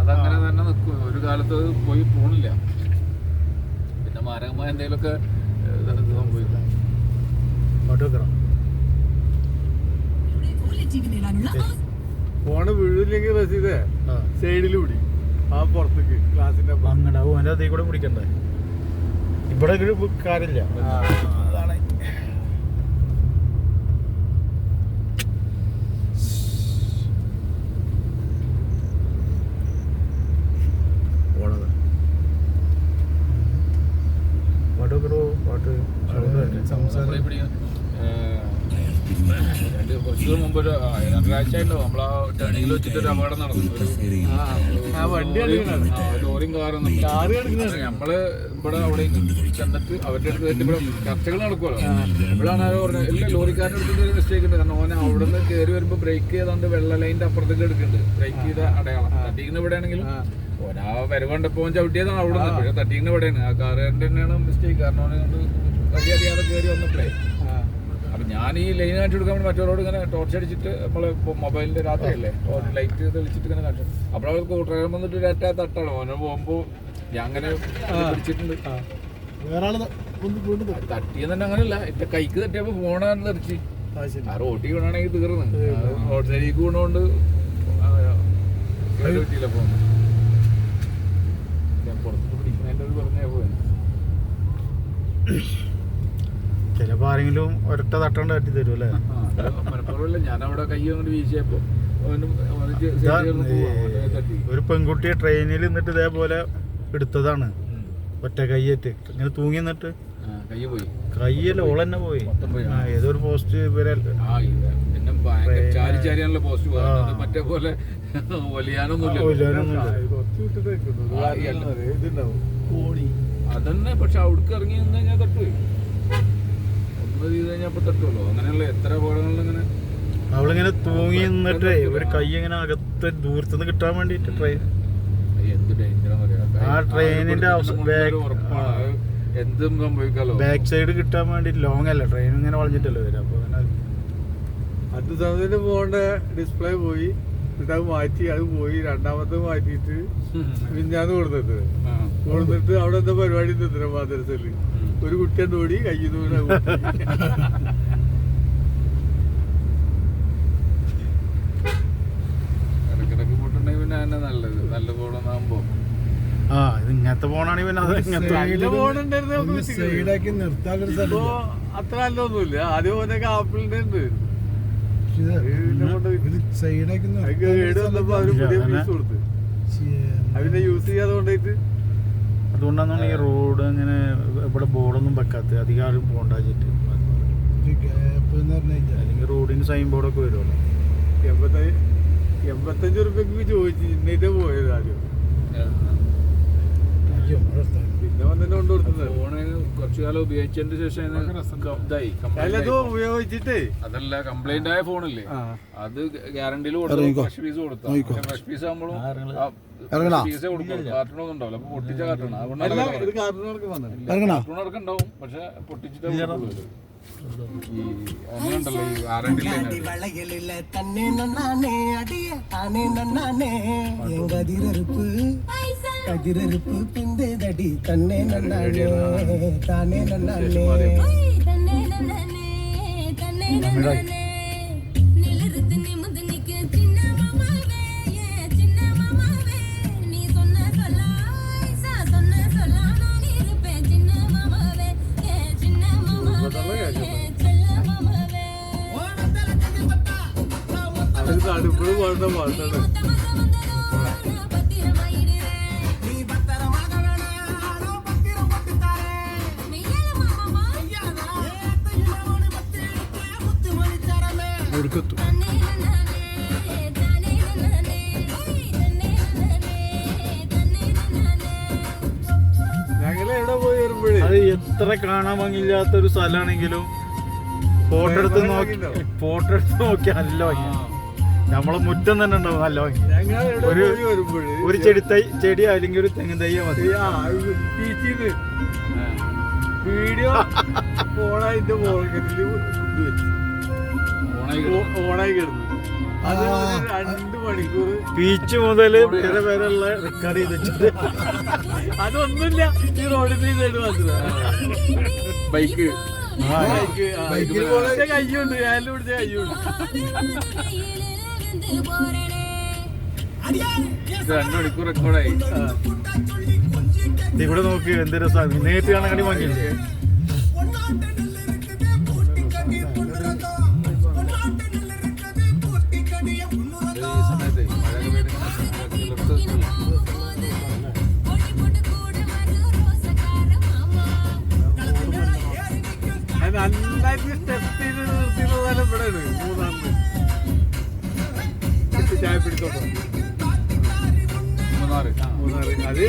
അതങ്ങനെ തന്നെ നിൽക്കും. ഒരു കാലത്ത് അത് പോണില്ല. പിന്നെ മാരകമായ എന്തെങ്കിലുമൊക്കെ സംഭവിക്കും. ഫോണ് വീഴില്ലെങ്കിൽ റസീദേ സൈഡിൽ പിടി, ആ പുറത്തേക്ക് ക്ലാസിന്റെ അങ്ങടാവും അതിന്റെ അതേ കൂടെ പിടിക്കണ്ടേ. ഇവിടെ കാര്യമില്ല. അതാണ് പാട്ട് കുറച്ച് മുമ്പ് രണ്ടാഴ്ച ഉണ്ടാവും നമ്മളാ ടണിയിൽ വെച്ചിട്ട് ഒരു അപകടം നടന്നു. ലോറിയും കാറും നമ്മള് ഇവിടെ അവിടെ ചെന്നിട്ട് അവരുടെ അടുത്ത് ഇവിടെ ചർച്ചകൾ നടക്കുമല്ലോ. ഇവിടെയാണ് ആരോ പറഞ്ഞത് എല്ലാ ലോറിക്കാരുടെ അടുത്ത് ഒരു മിസ്റ്റേക്ക് ഉണ്ട്. കാരണം ഓനെ അവിടെ നിന്ന് കയറി വരുമ്പോൾ ബ്രേക്ക് ചെയ്താണ്ട് വെള്ള ലൈനിന്റെ അപ്പുറത്തേക്ക് എടുക്കുന്നുണ്ട്. ബ്രേക്ക് ചെയ്ത അടയാളം തട്ടിക്കുന്ന ഇവിടെ ആണെങ്കിലും ഓനാ വരവ് കണ്ടപ്പോൾ ചവിട്ടിയതാണ് അവിടെ നിന്ന്. പക്ഷെ തട്ടിക്കുന്ന ഇവിടെയാണ്. ആ കാറുകാരൻ്റെ തന്നെയാണ് മിസ്റ്റേക്ക്. കാരണം ഓനെ കൊണ്ട് വലിയ അറിയാതെ കയറി വന്നപ്പോഴേ. അപ്പം ഞാൻ ഈ ലൈൻ കാണിച്ചു കൊടുക്കാൻ വേണ്ടി മറ്റവരോട് ഇങ്ങനെ ടോർച്ച് അടിച്ചിട്ട് നമ്മൾ മൊബൈലിൻ്റെ രാത്രിയല്ലേ ലൈറ്റ് തെളിച്ചിട്ട് ഇങ്ങനെ കാണിച്ചു. അപ്പോൾ അവർക്ക് ഡ്രൈവർ വന്നിട്ട് ഒരറ്റ തട്ടാണ്. ഓനെ പോകുമ്പോൾ ഞാൻ അങ്ങനെ പിടിച്ചിട്ടുണ്ട്. തട്ടിയെന്ന് തന്നെ അങ്ങനെയല്ല, എൻ്റെ കൈക്ക് തട്ടിയപ്പോൾ ഫോണാണ് തെറിച്ച്. ആ റോട്ടിൽ വീണാണെങ്കിൽ തീർന്ന്. റോഡ് സൈഡിലേക്ക് വീണുകൊണ്ട് പറ്റിയില്ല ഫോൺ. ഞാൻ പുറത്ത് പിടിക്കുന്നതിൻ്റെ ഒരു പറഞ്ഞാൽ പോയി. ചിലപ്പോ ആരെങ്കിലും ഒരൊറ്റ തട്ടണ്ട് തട്ടി തരും അല്ലേ. മനപ്പുറമല്ല, ഞാൻ അവിടെ കൈ കൊണ്ട് വീശിയപ്പോ ഒരു പെൺകുട്ടിയെ ട്രെയിനിൽ നിന്നിട്ട് ഇതേപോലെ എടുത്തതാണ്. ഒറ്റ കൈയേറ്റ് ഇങ്ങനെ തൂങ്ങി നിന്നിട്ട് കയ്യല്ല ഓളന്നെ പോയി. ഏതൊരു പോസ്റ്റ് പിന്നെ ചാരിയാണല്ലോ പോസ്റ്റ് മറ്റേ പോലെ അതന്നെ. പക്ഷെ അവിടേക്ക് ഇറങ്ങി നിന്ന് കഴിഞ്ഞാൽ തട്ടുപോയി. ഒന്ന് ചെയ്ത് കഴിഞ്ഞപ്പോ തട്ടുമല്ലോ. അങ്ങനെയുള്ള എത്ര അപകടങ്ങളിലിങ്ങനെ അവളിങ്ങനെ തൂങ്ങി നിന്നിട്ട് ഒരു കൈ ഇങ്ങനെ അകത്ത് ദൂരത്തുനിന്ന് കിട്ടാൻ വേണ്ടിട്ട് ട്രെയിൻ എന്ത് ഡേഞ്ചറാന്ന് പറയാ. ആ ട്രെയിനിന്റെ എന്തും സംഭവിക്കാലോ. ബാക്ക് സൈഡ് കിട്ടാൻ വേണ്ടി ലോങ് അല്ല ട്രെയിൻ ഇങ്ങനെ വളഞ്ഞിട്ടല്ലോ വരും. അപ്പൊ അത് സമയത്തിന് ഫോണിന്റെ ഡിസ്പ്ലേ പോയി. എന്നിട്ട് അത് മാറ്റി, അത് പോയി. രണ്ടാമത്തെ മാറ്റിയിട്ട് മിഞ്ഞാന്ന് കൊടുത്തിട്ട് അവിടെ എന്താ പരിപാടി നിന്നിട്ട് മദ്രസയില് ഒരു കുട്ടിയുടെ ഓടി കയ്യിൽ നിന്ന് ഇടക്കിടക്ക് പോയിട്ടുണ്ടെങ്കിൽ പിന്നെ തന്നെ നല്ലത്. നല്ല ഫോണാകുമ്പോ ഇത് ഇങ്ങനത്തെ ഫോണാണെങ്കിൽ പിന്നെ അത്ര നല്ലൊന്നുമില്ല. ആദ്യം പോലൊക്കെ ആപ്പിളിന്റെ ഉണ്ട്. അതിനെ യൂസ് ചെയ്യാതെ കൊണ്ടായിട്ട് അതുകൊണ്ടാണ് ഈ റോഡ് അങ്ങനെ ഇവിടെ ബോർഡൊന്നും വെക്കാത്ത. അധികം ആരും പോണ്ടാച്ചിട്ട്. അല്ലെങ്കിൽ റോഡിന് സൈൻ ബോർഡൊക്കെ വരുമല്ലോ. 85 റുപ്യക്ക് ചോദിച്ചു ഇന്നേറ്റേ പോയത് ആദ്യം. പിന്നെ വന്നിട്ട് കൊണ്ടുകൊടുത്തത് ഫോണ് കുറച്ചു കാലം ഉപയോഗിച്ചതിന് ശേഷം ഉപയോഗിച്ചിട്ടേ അതല്ല കംപ്ലൈന്റ് ആയ ഫോണില്ലേ അത് ഗ്യാരണ്ടിയിൽ ഫ്രഷ് പീസ് കൊടുത്തു. ഫ്രഷ് പീസ് ആകുമ്പോഴും പീസേ കൊടുക്കും. കാർട്ടൂണൊന്നും ഉണ്ടാവില്ല. അപ്പൊ പൊട്ടിച്ച കാർട്ടൂൺ കാർട്ടൂണൊക്കെ ഉണ്ടാവും. പക്ഷെ പൊട്ടിച്ചിട്ടേ കൊടുക്കുള്ളൂ. അങ്ങനെ ഉണ്ടല്ലോ ഈ വാറണ്ടിയിലെ കതിരറുപ്പ് പിന്തേതടി തന്നെ നന്നാനേ താനേ നന്നാനേ നിലരുത്ത് നിമുദനിക്ക് ചിന്ന മാമാവേ ചിന്ന മാമാവേ നീ சொன்ன சொல்லாய் சா சொன்ன சொல்லானா நீ இருப்பே சின்ன மாமாவே சின்ன மாமாவே ചെല്ല മാമാവേ ഓണത്തല കണ്ടിപ്പട്ടാ അത് അടുപ്പുള്ള പാടുന്ന പാട്ടാണ്. ഞങ്ങള് എവിടെ പോയി വരുമ്പോഴേ അത് എത്ര കാണാൻ ഭംഗിയില്ലാത്തൊരു സ്ഥലമാണെങ്കിലും ഫോട്ടോ എടുത്ത് നോക്കി നല്ല ഭംഗി. നമ്മളെ മുറ്റം തന്നെ ഉണ്ടാവും നല്ല ഭംഗി. ഒരു ചെടി അല്ലെങ്കിൽ ഒരു തെങ്ങ് തയ്യ മതി. വീഡിയോ ഓണായിട്ട് ഓണായി കിടന്നു. അത് 2 മണിക്കൂർ ബീച്ച് മുതല് വരെ വരെയുള്ള റെക്കോർഡ് ചെയ്തിട്ട് അതൊന്നുമില്ല ഈ റോഡിന്റെ സൈഡ് മാത്രം. ബൈക്ക് കയ്യുണ്ട്, ഞാനും പിടിച്ച കയ്യുണ്ട്. 2 മണിക്കൂർ റെക്കോർഡായി. ഇവിടെ നോക്കി എന്ത് രസമാണ് നേരിട്ട് കാണാൻ കണ്ടി വാങ്ങിയില്ലേ. സമയത്ത് മഴയൊക്കെ പെയ്ത് അത് നന്നായിട്ട് സ്റ്റെപ്പ് ചെയ്ത് നിർത്തിയതാണ് ഇവിടെയാണ് മൂന്നാമത് ചായ പിടിച്ചോട്ടോ. മൂന്നാറ്. അത്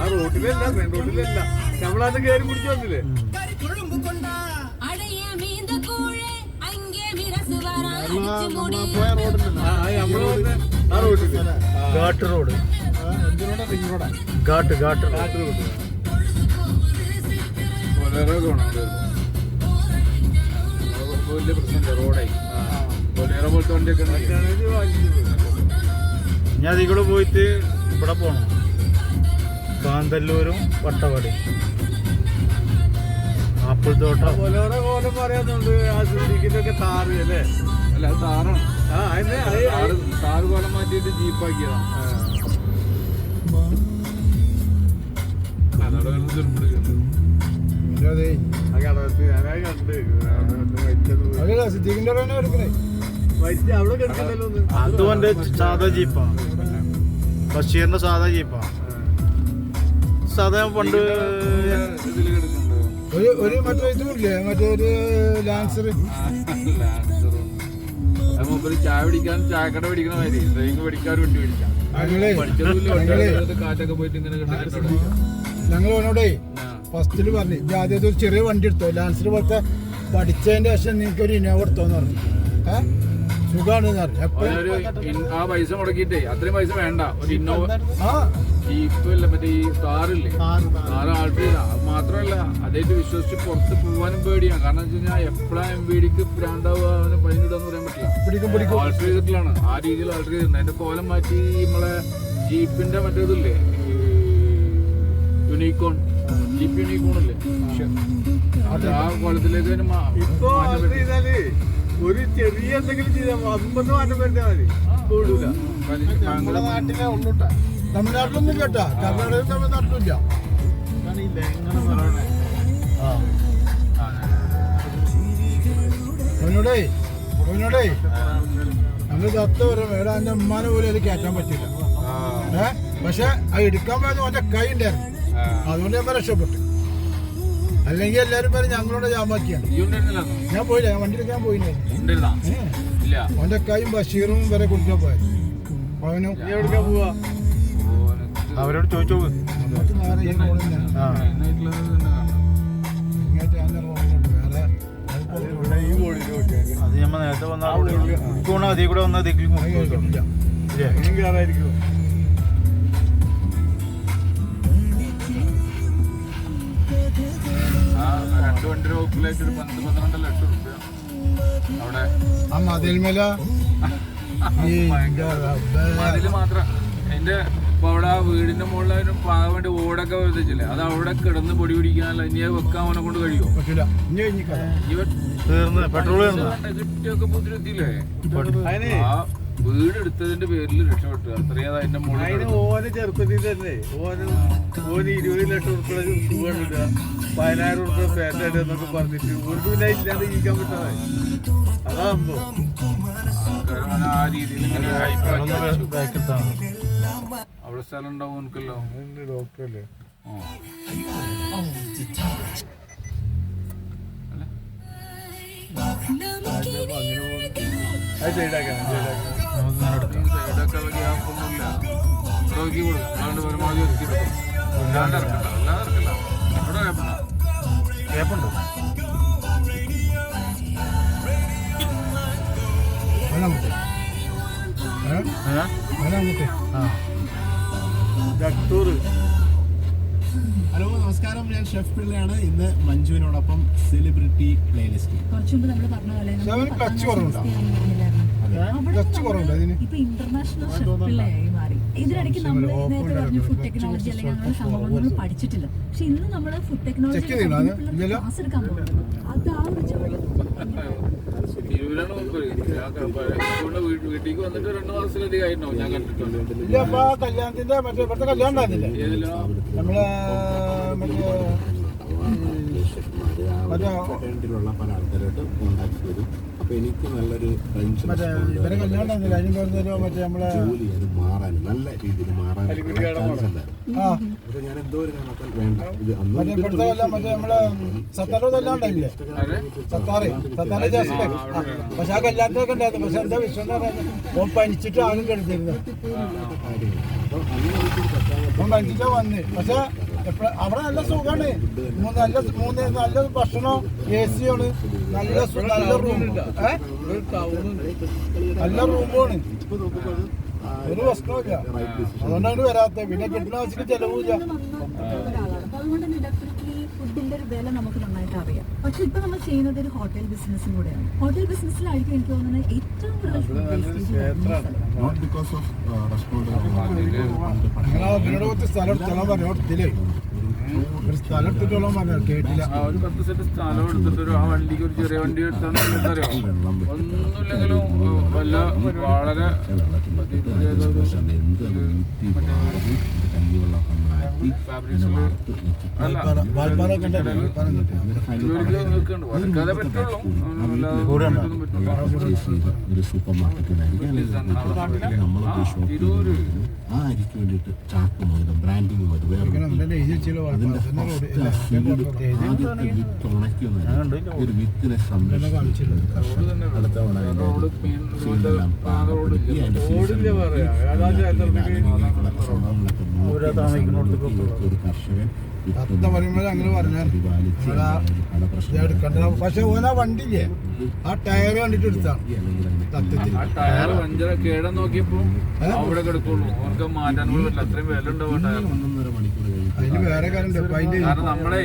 ആ റോഡിലല്ല, മെയിൻ റോഡിലല്ല, നമ്മളത് കയറി പിടിച്ചു വന്നില്ലേ. നമ്മള് വന്ന് ആ റോഡില് ഘാട്ട് റോഡ്, ഘാട്ട് ഘാട്ട് കാട്ട് റോഡ്. ബൊലേറോ വേണം വലിയ പ്രശ്നമില്ല, റോഡായി. ബൊലേറോ പോലത്തെ വണ്ടിയൊക്കെ ഉണ്ടെങ്കിൽ മറ്റാണെങ്കിൽ വാങ്ങിച്ചു. ഞാൻ അതിൽ കൂടെ പോയിട്ട് ഇവിടെ പോണം, കാന്തല്ലൂരും വട്ടവടയും ആപ്പിൾ തോട്ടം. ബൊലേറോ കോലം പറയാന്നുണ്ട്. ആ സുസുക്കിന്റെ ഒക്കെ താറ് അല്ലേ? അല്ല, അത് താറാണ്. ആ അതിന് താറ് കോലം മാറ്റിയിട്ട് ജീപ്പാക്കിയതാണ്. അതവിടെ കിടന്ന് ചെറുപ്പിടിക്കുന്നു. ആ കടവത്ത് ഞാനായി കണ്ട് വൈറ്റ് അവിടെ കിടക്കണ്ടല്ലോ ഒന്ന്. അതും എൻ്റെ സാധാ ജീപ്പാണ്, ബഷീറിന്റെ സാധാ ജീപ്പാണ്. സാധാ പണ്ട് ഇതിൽ കിടക്കുന്നുണ്ട്. ഒരു മറ്റേ ഇതുമില്ലേ, മറ്റൊരു ലാൻസർ. അത് മുമ്പിൽ ചായ പിടിക്കാൻ ചായക്കട പിടിക്കണ മാതിരി ഡ്രൈവിംഗ് പഠിക്കാൻ വണ്ടി പിടിക്കാം. പഠിച്ചതുമില്ല, കാറ്റൊക്കെ പോയിട്ട് ഇങ്ങനെ കിടന്നിട്ടുണ്ട്. ഞങ്ങൾ അവനോടേ ഫസ്റ്റില് പറഞ്ഞു, ആദ്യം ഒരു ചെറിയ വണ്ടി എടുത്തോ, ലാൻസർ പോലത്തെ പഠിച്ചതിന്റെ ശേഷം നിങ്ങൾക്ക് ഒരു ഇന്നോവ എടുത്തോന്ന് പറഞ്ഞു. സുഖാണെന്ന് പറഞ്ഞു. എപ്പോഴും ആ പൈസ മുടക്കിയിട്ടേ അത്രയും പൈസ വേണ്ട, ഒരു ഇന്നോവ ആ ജീപ്പല്ല, മറ്റേ ഈ കാറില്ലേ, കാറ് ആൾട്ടർ ചെയ്താ. അത് മാത്രമല്ല, അതായിട്ട് വിശ്വസിച്ച് പുറത്ത് പോകാനും പേടിയാണ്. കാരണം വെച്ച് കഴിഞ്ഞാൽ എപ്പോഴാ MVDക്ക് ഭ്രാന്താവുക, അവന് ഫൈൻ ഇടാന്ന് പറയാൻ പറ്റില്ല. ആൾട്ടർ ചെയ്തിട്ടുള്ളതാണ്, ആ രീതിയിൽ ആൾട്ടർ ചെയ്തിട്ടുണ്ട്. അതിന്റെ കോലം മാറ്റി നമ്മളെ ജീപ്പിന്റെ മറ്റേതില്ലേ, യൂണിക്കോൺ, ജീപ്പ് യൂണിക്കോൺ അല്ലേ, ആ കോലത്തിലേക്ക് ഇപ്പൊ അത് ചെയ്താല് ഒരു ചെറിയ എന്തെങ്കിലും ചെയ്താൽ 50 മാറ്റം വരുന്ന മതി, കൂടൂല. നമ്മുടെ നാട്ടിലെ ഉള്ളൂട്ടാ, തമിഴ്നാട്ടിലൊന്നും ഇല്ല കേട്ടാ, കർണാടകയിൽ തമിഴ്നാട്ടിലും ഇല്ല. അവനോടേ നമ്മള് ചത്ത വരും വേറെ എന്റെ ഉമ്മാനെ പോലും അതിൽ കയറ്റാൻ പറ്റില്ല. പക്ഷെ അത് എടുക്കാൻ പോയത് അവന്റെ കൈ ഉണ്ടായിരുന്നു, അതുകൊണ്ട് ഞാൻ രക്ഷപ്പെട്ടു. അല്ലെങ്കിൽ എല്ലാരും പേര് ഞങ്ങളോട് ജാമാക്കിയാണ്. ഞാൻ പോയില്ല, ഞാൻ വണ്ടിയിലേക്ക് ഞാൻ പോയില്ല. അവന്റെ കൈയും ബഷീറും വരെ കുടിക്കാൻ പോയത്. അവനും എവിടേക്കാ പോവാ? അവരോട് ചോദിച്ചോ. ഈ ബോർഡിൽ നോക്കിയാൽ അത് ഞമ്മ നേരത്തെ വന്ന അതിൽ കൂടെ വന്ന അതിൽ ഇനിയും കയറായിരിക്കും. രണ്ട് വണ്ടി വകുപ്പിലേക്ക് ഒരു 12 ലക്ഷം രൂപ അവിടെ ആ മതിൽമേല അതില് മാത്രം. അതിന്റെ ഇപ്പൊ അവിടെ ആ വീടിന്റെ മുകളിൽ പാകാൻ വേണ്ടി ഓടൊക്കെ വെച്ചില്ലേ, അത് അവിടെ കിടന്ന് പൊടി പിടിക്കാനല്ല. ഇനി വെക്കാൻ അവനെ കൊണ്ട് കഴിയുമോ? പറ്റൂല. തീർന്ന് പെട്രോൾ കിട്ടിയൊക്കെ പുതിരെത്തിയില്ലേ. അതിന് ആ വീട് എടുത്തതിന്റെ പേരിൽ രക്ഷപ്പെട്ടു. അത്രയും അതിന്റെ മുകളിൽ അതിന് ഓന് ചെറുപ്പത്തിൽ തന്നെ ഓന് 20 ലക്ഷം ഉറുപ്പിക സുഖം ഇടുക, 10,000 ഉറുപ്പിക പേറ്റ എന്നൊക്കെ പറഞ്ഞിട്ട് ഒരു പിന്നെ ഇല്ലാതെ ജീവിക്കാൻ പറ്റാതെ. അതാകുമ്പോ ആ രീതിയിൽ ഇങ്ങനെ ഹൈപ്പാക്കി ബാക്കിത്താണ്. അവിടെ സ്ഥലം ഉണ്ടാവും എനിക്കല്ലോ. ഡോക്ടറല്ലേ അത് സൈഡാക്കണം. സൈഡൊക്കെ ഗ്യാപ്പൊന്നുമില്ല. നോക്കി കൊടുക്കും, അതുകൊണ്ട് പരമാവധി ഒരുക്കിയെടുക്കും. അല്ലാണ്ട് ഇറക്കണ്ട, അല്ലാതെ ഇറക്കണ്ട. അവിടെ ഗ്യാപ്പുണ്ടോ? ഗ്യാപ്പുണ്ടോ? അവനങ്ങോട്ട് ആ ജക്തൂർ ഹലോ നമസ്കാരം, ഞാൻ ഷെഫ് പിള്ളയാണ്. ഇന്ന് മഞ്ജുവിനോടൊപ്പം സെലിബ്രിറ്റി പ്ലേലിസ്റ്റ്. കുറച്ചു മുമ്പ് നമ്മൾ പറഞ്ഞ പോലെ ഷെഫിന് ടച്ച് കുറവുണ്ടോ? ടച്ച് കുറവുണ്ടോ ഇതിന്? ഇപ്പൊ ഇന്റർനാഷണൽ ഷെഫ് പിള്ളയായി മാറി. ഇതിനിടയ്ക്ക് നമ്മൾ നേരത്തെ പറഞ്ഞ ഫുഡ് ടെക്നോളജി അല്ലെങ്കിൽ അങ്ങനെ സംഭവങ്ങൾ നമ്മൾ പഠിച്ചിട്ടില്ല. പക്ഷെ ഇന്ന് നമ്മൾ ഫുഡ് ടെക്നോളജി ക്ലാസ് എടുക്കാൻ പോകുന്നത് അത് ആ ഒരു ജോലി തിരൂരാണ് വീട്ടിലേക്ക് വന്നിട്ട് 2 മാസത്തിലധികം ആയിട്ടുണ്ടാവും ഞാൻ കണ്ടിട്ടുണ്ട്. ഇല്ല, അപ്പൊ ആ കല്യാണത്തിന്റെ മറ്റേ ഇവിടുത്തെ കല്യാണം ഉണ്ടായിരുന്നില്ലേ ഏതിലോ നമ്മളെ മറ്റേ ുള്ള പല ആൾക്കാരായിട്ട് കോണ്ടാക്ട് ചെയ്തു. അപ്പൊ എനിക്ക് നല്ലൊരു ഫ്രണ്ട്സ് ഇവരെ കല്യാണം ഉണ്ടായിരുന്നില്ല, അതിന് പറഞ്ഞൊരു മറ്റേ നമ്മളെ ജോലി അത് മാറാൻ നല്ല രീതിയിൽ മാറാൻ ചാൻസ് ഉണ്ടായിരുന്നു. ആ അപ്പൊ ഞാൻ എന്തോ ഒരു കാരണത്താൽ വേണ്ട ഇത് മറ്റേ ഇവിടുത്തെ കൊല്ലം മറ്റേ നമ്മളെ സത്താറ് കല്യാണം ഉണ്ടായില്ലേ, സത്താറ് ജാസ്മിൻ. പക്ഷെ ആ കല്യാണത്തിനൊക്കെ ഉണ്ടായിരുന്നു. പക്ഷെ എന്താ വിഷയം എന്ന് പറഞ്ഞാൽ ഓൻ പനിച്ചിട്ട് ആരും കെടുത്തിരുന്നു. ഓൻ പനിച്ചിട്ടാ വന്ന്. പക്ഷെ അവിടെ നല്ല സുഖമാണ്, നല്ല ഭക്ഷണം, AC ആണ്, നല്ല റൂം, നല്ല റൂമാണ്, ഒരു പ്രശ്നമില്ല. അതുകൊണ്ടാണ് വരാത്തത്. പിന്നെ കിട്ടുന്ന ആവശ്യത്തിന് ചെലവില്ല. അതുകൊണ്ട് തന്നെ ഡെഫിനറ്റ്ലി ഫുഡിന്റെ ഒരു വില നമുക്ക് നന്നായിട്ട് അറിയാം. പക്ഷെ ഇപ്പൊ നമ്മൾ ചെയ്യുന്നത് ഒരു ഹോട്ടൽ ബിസിനസ്സും കൂടെയാണ്. ഹോട്ടൽ ബിസിനസ്സിലായിരിക്കും എനിക്ക് തോന്നുന്നത് ഏറ്റവും കൂടുതൽ നോട്ട് ബിക്കോസ് ഓഫ് നിങ്ങളോട് കുറച്ച് സ്ഥലം എടുത്തോളാൻ പറഞ്ഞു. ഇതിലേ ഒരു സ്ഥലം എടുത്തിട്ടോളാൻ പറഞ്ഞു, കേട്ടില്ല. ഒരു 10 സെന്റ് സ്ഥലം എടുത്തിട്ട് ആ വണ്ടിക്ക് ഒരു ചെറിയ വണ്ടി എടുത്താൽ എന്തറിയോ ഒന്നുമില്ലെങ്കിലും വല്ല വളരെ വാൽപ്പാറൊക്കെ ഉണ്ടായിരുന്നു. വരക്കാതെ പറ്റുള്ളൂ. ഒരു സൂപ്പർ മാർക്കറ്റിലായിരിക്കും നമ്മളൊക്കെ ഷോപ്പ് ആ അരിക്ക് വേണ്ടിയിട്ട് ചാക്ക് മുതൽ ബ്രാൻഡിങ് മുതൽ വേറെ ആദ്യത്തെ വിത്ത് ഉണക്കിയൊന്നും ഒരു വിത്തിനെ സംരക്ഷിച്ചിട്ടുണ്ട്. അടുത്ത ഒരു കർഷകൻ അങ്ങനെ പറഞ്ഞാൽ എടുക്കണ്ട. പക്ഷെ ഓനാ വണ്ടിയില്ലേ ആ ടയർ കണ്ടിട്ട് എടുത്താണ് സത്യത്തിൽ. ആ ടയർ പഞ്ചർ കേടാൻ നോക്കിയപ്പോ അവിടെ കിടക്കുള്ളൂ. അവർക്ക് മാറ്റാൻ പറ്റില്ല, അത്രയും വില ഉണ്ടാവും ടയർ. 1.5 മണിക്കൂർ അതിന് വേറെ കാര്യം ഉണ്ട്. കാരണം നമ്മളെ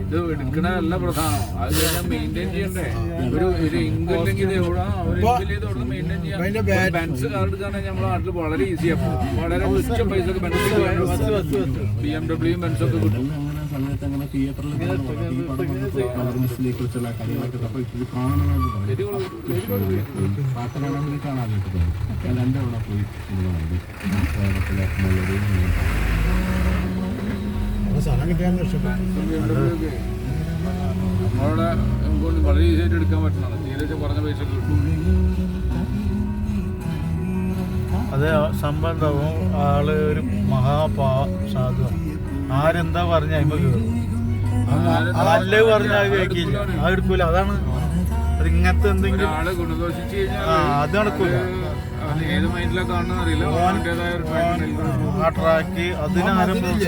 ഇത് എടുക്കണതല്ല പ്രധാനം, അത് കഴിഞ്ഞാൽ മെയിൻറ്റെയിൻ ചെയ്യണ്ടേ. ഒരു ഇങ്ക് ഇല്ലെങ്കിൽ ഇത് എവിടെ മെയിൻറ്റെയിൻ ചെയ്യാൻ. ബെൻസ് കാർ എടുക്കുകയാണെങ്കിൽ നമ്മുടെ നാട്ടിൽ വളരെ ഈസിയാണ്. വളരെ തുച്ഛ പൈസക്ക് BMW ബെൻസൊക്കെ കിട്ടും. സമയത്ത് അങ്ങനെ തിയേറ്ററിൽ കുറിച്ചുള്ള കാര്യങ്ങളൊക്കെ ഇത് കാണണമെന്ന് പാത്രമാണെങ്കിൽ കാണാനായിട്ട് തോന്നും. ഞാൻ 2 തവണ പോയി കേരളത്തിലെ സ്ഥലം കിട്ടിയാൽ ഇഷ്ടപ്പെട്ടു. നമ്മളവിടെ നമുക്ക് വളരെ ഈസിയായിട്ട് എടുക്കാൻ പറ്റുന്നതാണ്. തീരെ കുറഞ്ഞ പൈസ കിട്ടും. അത് സംഭവം ഉണ്ടാവും. ആള് ഒരു സാധുവാണ്. ആരെന്താ പറഞ്ഞ അതിമ്പോ കയറും. നല്ലത് പറഞ്ഞാൽ അത് കേൾക്കില്ല, അത് എടുക്കൂല. അതാണ് അത് ഇങ്ങനത്തെ എന്തെങ്കിലും ആള് ഗുണദോഷിച്ച് അത് നടക്കൂല. ഏത് മൈൻഡിലാണ് കാണുന്ന അറിയില്ല. ആ ട്രാക്ക് അതിനാരംഭിച്ച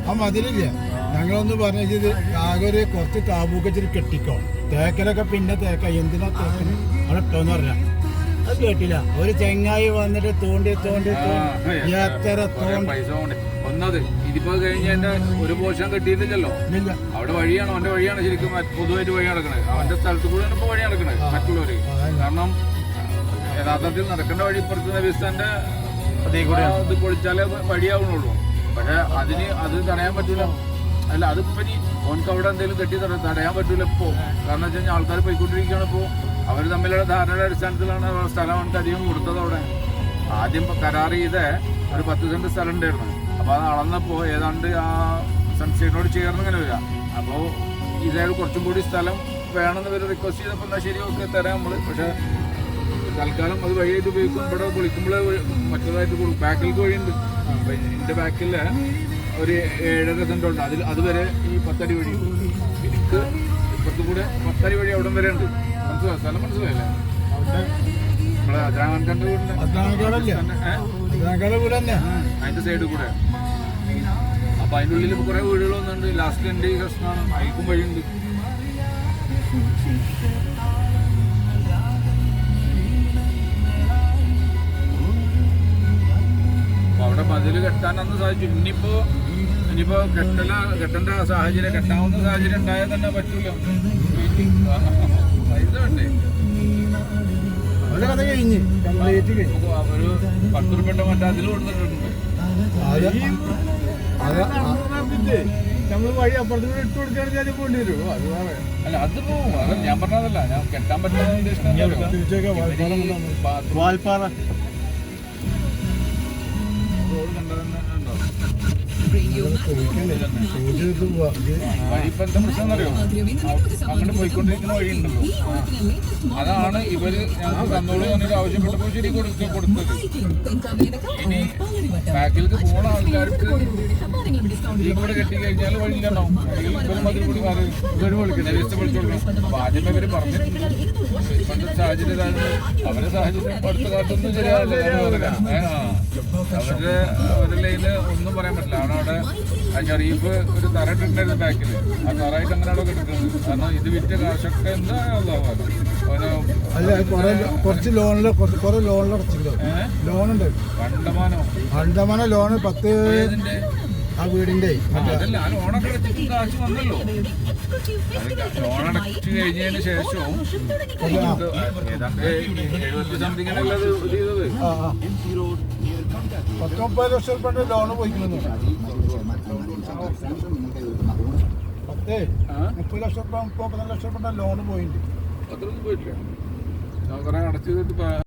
ആ മതിലില്ലേ, ഞങ്ങളൊന്ന് പറഞ്ഞത് ആകെ ഒരു കുറച്ച് താബൂക്ക് വെച്ചിട്ട് കെട്ടിക്കോ, തേക്കലൊക്കെ പിന്നെ തേക്ക, എന്തിനാ തേക്കല് അവിടെ ഇട്ടോന്ന് പറഞ്ഞ അത് കേട്ടില്ല. ഒരു ചെങ്ങായി വന്നിട്ട് തോണ്ടി എത്ര പൈസ ഒന്നത് ഇതിപ്പോ കഴിഞ്ഞ എന്റെ ഒരു പോർഷൻ കിട്ടിയിട്ടില്ലല്ലോ. അവിടെ വഴിയാണ്, അവന്റെ വഴിയാണ് ശരിക്കും പൊതുവായിട്ട് വഴി നടക്കണത്. അവന്റെ സ്ഥലത്ത് കൂടെ ഇപ്പൊ വഴി നടക്കണത് മറ്റുള്ളവര്. കാരണം യഥാർത്ഥത്തിൽ നടക്കേണ്ട വഴി ഇപ്പുറത്തെ വിസ്താന്റെ ഇത് പൊളിച്ചാലേ വഴിയാവുന്നുള്ളൂ. പക്ഷെ അത് തടയാൻ പറ്റൂല. അല്ല, അതിപ്പോ ഓനക്ക് അവിടെ എന്തെങ്കിലും കെട്ടി തടയാൻ പറ്റൂല ഇപ്പോ. കാരണം വെച്ച് കഴിഞ്ഞാൽ ആൾക്കാർ പോയിക്കൊണ്ടിരിക്കുകയാണ്. ഇപ്പോൾ അവർ തമ്മിലുള്ള ധാരണയുടെ അടിസ്ഥാനത്തിലാണ് സ്ഥലം അവനക്ക് അധികം കൊടുത്തത്. അവിടെ ആദ്യം കരാർ ചെയ്ത ഒരു 10 സെന്റ് സ്ഥലം ഉണ്ടായിരുന്നു. അപ്പോൾ അത് അളന്നപ്പോൾ ഏതാണ്ട് ആ സൺസൈഡിനോട് ചേർന്ന് ഇങ്ങനെ വരിക. അപ്പോൾ ഇതായത് കുറച്ചും കൂടി സ്ഥലം വേണമെന്ന് ഇവർ റിക്വസ്റ്റ് ചെയ്തപ്പോൾ എന്നാൽ ശരി ഒക്കെ തരാം നമ്മൾ. പക്ഷേ തൽക്കാലം അത് വഴിയായിട്ട് ഉപയോഗിക്കും. ഇവിടെ വിളിക്കുമ്പോൾ മറ്റേതായിട്ട് കൊടുക്കും. ബാക്കിലേക്ക് വഴിയുണ്ട്. എൻ്റെ ബാക്കിൽ ഒരു 7.5 സെന്റ് ഉണ്ട്. അതുവരെ ഈ 10 അടി വഴി എനിക്ക് ഇപ്പുറത്ത് കൂടെ 10 അടി വഴി അവിടെ വരെ ഉണ്ട്. മനസ്സിലായി? സ്ഥലം മനസ്സിലായില്ലേ? നമ്മളെ അദ്രാമൻകാരൻ്റെ വീടിൻ്റെ അതിൻ്റെ സൈഡിൽ കൂടെ. അപ്പോൾ അതിൻ്റെ ഉള്ളിൽ കുറേ വീടുകൾ വന്നിട്ടുണ്ട്. ലാസ്റ്റ് എൻ്റെ ഈ കഷ്ണമാണ്. അയക്കും വഴിയുണ്ട്. അവിടെ മതിൽ കെട്ടാനന്ന് സാധിച്ചു. ഇനിയിപ്പോ കെട്ടേണ്ട സാഹചര്യം, കെട്ടാവുന്ന സാഹചര്യം ഉണ്ടായാൽ തന്നെ പറ്റൂല. പൈസ വേണ്ടേ? അവരുടെ കഥ കഴിഞ്ഞ് കംപ്ലീറ്റ് കഴിഞ്ഞു. ഒരു 10 രൂപ മറ്റേ അതിൽ കൊടുത്തിട്ടുണ്ട്. നമ്മള് വഴി അപ്പുറത്ത് ഇട്ട് കൊടുക്കുകയാണെങ്കിൽ അത് പോണ്ടി വരും. അത് വേറെ അല്ല, അത് പോവും. അത് ഞാൻ പറഞ്ഞതല്ല, ഞാൻ കെട്ടാൻ പറ്റുന്ന വാൽപ്പാറ റോഡ് കണ്ടതന്നെ ഉണ്ടോ? ചോദിച്ചിട്ട് പോവാ. വഴി ഇപ്പൊ എന്താ പ്രശ്നം എന്നറിയോ? അങ്ങനെ പോയിക്കൊണ്ടിരിക്കുന്ന വഴിയുണ്ടല്ലോ, അതാണ് ഇവര് ഞങ്ങൾക്ക് തന്നോളൂ എന്നൊരു ആവശ്യപ്പെട്ടപ്പോൾ ശരി കൊടുത്തത്. ഇനി ബാക്കിലേക്ക് പോണ ആൾക്കാർക്ക് ഈ കൂടെ കെട്ടിക്കഴിഞ്ഞാൽ വഴിയില്ലാണ്ടാവും. ഇവരും അതിൽ കൂടി നെക്സ്റ്റ് വിളിച്ചോളൂ. അപ്പൊ ആദ്യമേ ഇവര് പറഞ്ഞിട്ടുണ്ട് ഇപ്പോഴത്തെ സാഹചര്യം അവരുടെ സാഹചര്യം അടുത്ത കാലത്തൊന്നും ശരിയാവില്ല. അവരുടെ ലൈന് ഒന്നും പറയാൻ പറ്റില്ല. അവിടെ ആ ഷറീഫ് ഒരു തറ ഇട്ടിട്ടുണ്ടായിരുന്നു ബാക്കിൽ. ആ തറയിട്ട് അങ്ങനെയാണോ കിട്ടുന്നത്? കാരണം ഇത് വിറ്റ കാശൊക്കെ എന്താ അല്ല കുറച്ച് ലോണില് കുറെ ലോണിൽ അടച്ചില്ലോ. ലോണുണ്ട് കണ്ടമാനം ലോണ് 10 ആ വീടിന്റെ. അതല്ല, ആ ലോണൊക്കെ അടച്ചിട്ട് കാശ് വന്നല്ലോ. ലോണടച്ച് കഴിഞ്ഞതിന് ശേഷവും ഏതാണ്ട് 70 സംതിങ്ങിനുള്ളത് ചെയ്തത്. 19 ലക്ഷം രൂപ ലോണ് പോയിക്കുന്നു. 30 ലക്ഷം രൂപ 34 ലക്ഷം രൂപ ലോണ് പോയിട്ടുണ്ട്. അത്രയൊന്നും പോയിട്ടില്ല. കുറെ അടച്ചു ചെയ്തിട്ട്